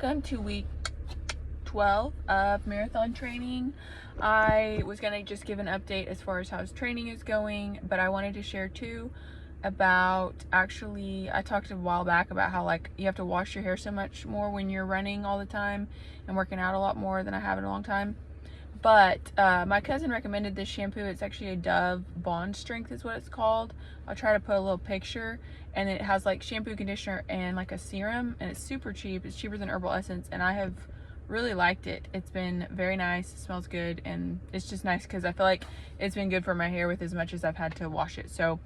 Welcome to week 12 of marathon training. I was gonna just give an update as far as how training is going, but I wanted to share too about I talked a while back about how like you have to wash your hair so much more when you're running all the time and working out a lot more than I have in a long time. But my cousin recommended this shampoo. It's actually a Dove Bond Strength is what it's called. I'll try to put a little picture, and it has like shampoo, conditioner, and like a serum, and it's super cheap. It's cheaper than Herbal Essence, and I have really liked it. It's been very nice, it smells good, and it's just nice because I feel like it's been good for my hair with as much as I've had to wash it. So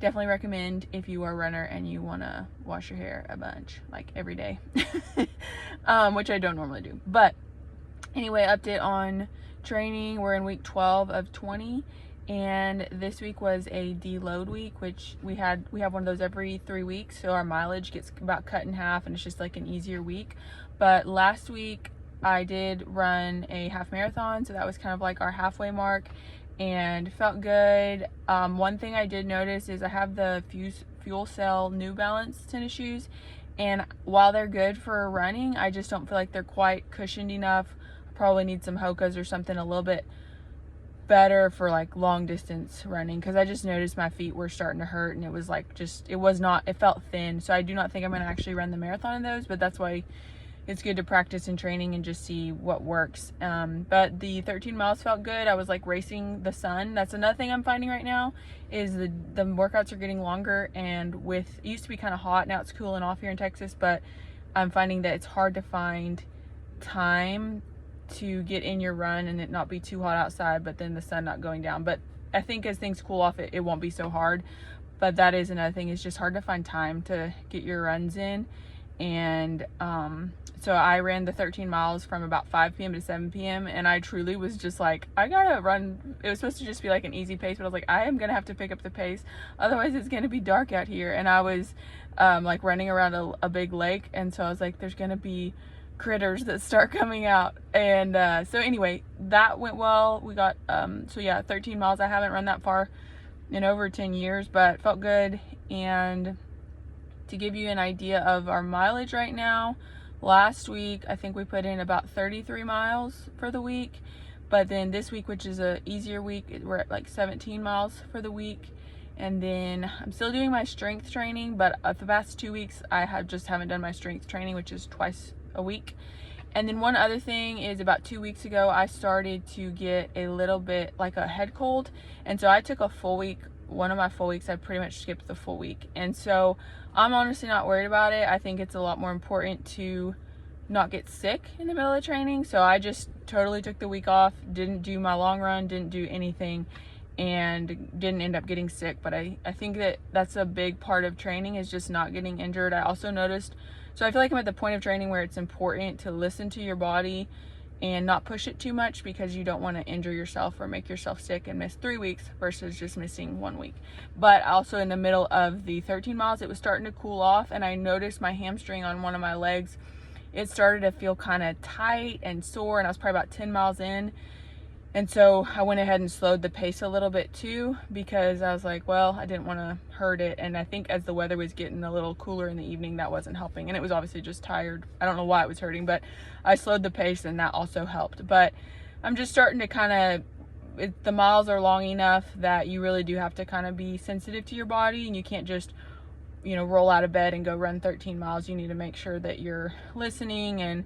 definitely recommend if you are a runner and you want to wash your hair a bunch, like every day, which I don't normally do. But anyway, update on training. We're in week 12 of 20, and this week was a deload week, which we have one of those every 3 weeks, so our mileage gets about cut in half, and it's just like an easier week. But last week I did run a half marathon, so that was kind of like our halfway mark, and felt good. One thing I did notice is I have the Fuel Cell New Balance tennis shoes, and while they're good for running, I just don't feel like they're quite cushioned enough. Probably need some Hokas or something a little bit better for like long distance running, because I just noticed my feet were starting to hurt, and it was like it felt thin. So I do not think I'm going to actually run the marathon in those, but that's why it's good to practice in training and just see what works. But the 13 miles felt good. I was like racing the sun. That's another thing I'm finding right now is the workouts are getting longer, and it used to be kind of hot, now it's cooling off here in Texas, but I'm finding that it's hard to find time to get in your run and it not be too hot outside, but then the sun not going down. But I think as things cool off, it won't be so hard. But that is another thing, it's just hard to find time to get your runs in. And so I ran the 13 miles from about 5 p.m. to 7 p.m. and I truly was just like, I gotta run. It was supposed to just be like an easy pace, but I was like, I am gonna have to pick up the pace, otherwise it's gonna be dark out here. And I was like running around a big lake, and so I was like, there's gonna be critters that start coming out. And so anyway, that went well. We got 13 miles. I haven't run that far in over 10 years, but felt good. And to give you an idea of our mileage right now, last week I think we put in about 33 miles for the week, but then this week, which is a easier week, we're at like 17 miles for the week. And then I'm still doing my strength training, but the past 2 weeks I haven't done my strength training, which is twice a week. And then one other thing is, about 2 weeks ago I started to get a little bit like a head cold, and so I took a full week. One of my full weeks I pretty much skipped the full week, and so I'm honestly not worried about it. I think it's a lot more important to not get sick in the middle of training. So I just totally took the week off, didn't do my long run, didn't do anything, and didn't end up getting sick. But I think that's a big part of training, is just not getting injured. I also noticed, so I feel like I'm at the point of training where it's important to listen to your body and not push it too much, because you don't want to injure yourself or make yourself sick and miss 3 weeks versus just missing 1 week. But also in the middle of the 13 miles, it was starting to cool off, and I noticed my hamstring on one of my legs, it started to feel kind of tight and sore, and I was probably about 10 miles in. And so I went ahead and slowed the pace a little bit too, because I was like, well, I didn't want to hurt it. And I think as the weather was getting a little cooler in the evening, that wasn't helping. And it was obviously just tired. I don't know why it was hurting, but I slowed the pace, and that also helped. But I'm just starting to kind of, the miles are long enough that you really do have to kind of be sensitive to your body, and you can't just, roll out of bed and go run 13 miles. You need to make sure that you're listening and,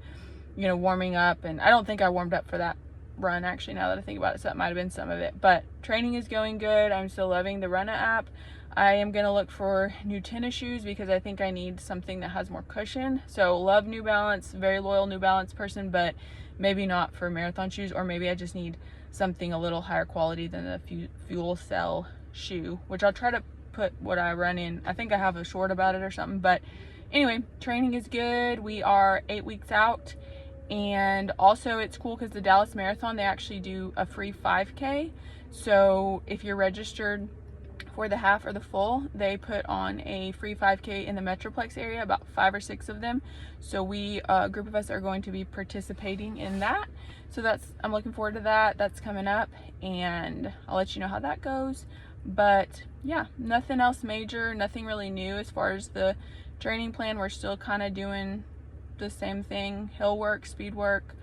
warming up. And I don't think I warmed up for that run, actually, now that I think about it, so that might have been some of it. But training is going good. I'm still loving the Runna app. I am going to look for new tennis shoes, because I think I need something that has more cushion. So love New Balance, very loyal New Balance person, but maybe not for marathon shoes, or maybe I just need something a little higher quality than the Fuel Cell shoe, which I'll try to put what I run in. I think I have a short about it or something. But anyway, training is good. We are 8 weeks out. And also it's cool because the Dallas Marathon, they actually do a free 5K. So if you're registered for the half or the full, they put on a free 5K in the Metroplex area, about 5 or 6 of them. So we, a group of us, are going to be participating in that. So I'm looking forward to that. That's coming up, and I'll let you know how that goes. But yeah, nothing else major, nothing really new as far as the training plan. We're still kind of doing the same thing. Hill work, speed work,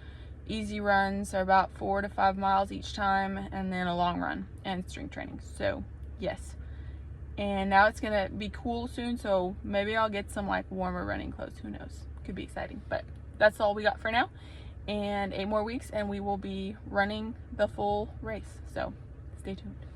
easy runs are about 4 to 5 miles each time, and then a long run and strength training. So yes. And now it's gonna be cool soon, so maybe I'll get some like warmer running clothes. Who knows? Could be exciting. But that's all we got for now. And 8 more weeks and we will be running the full race. So stay tuned.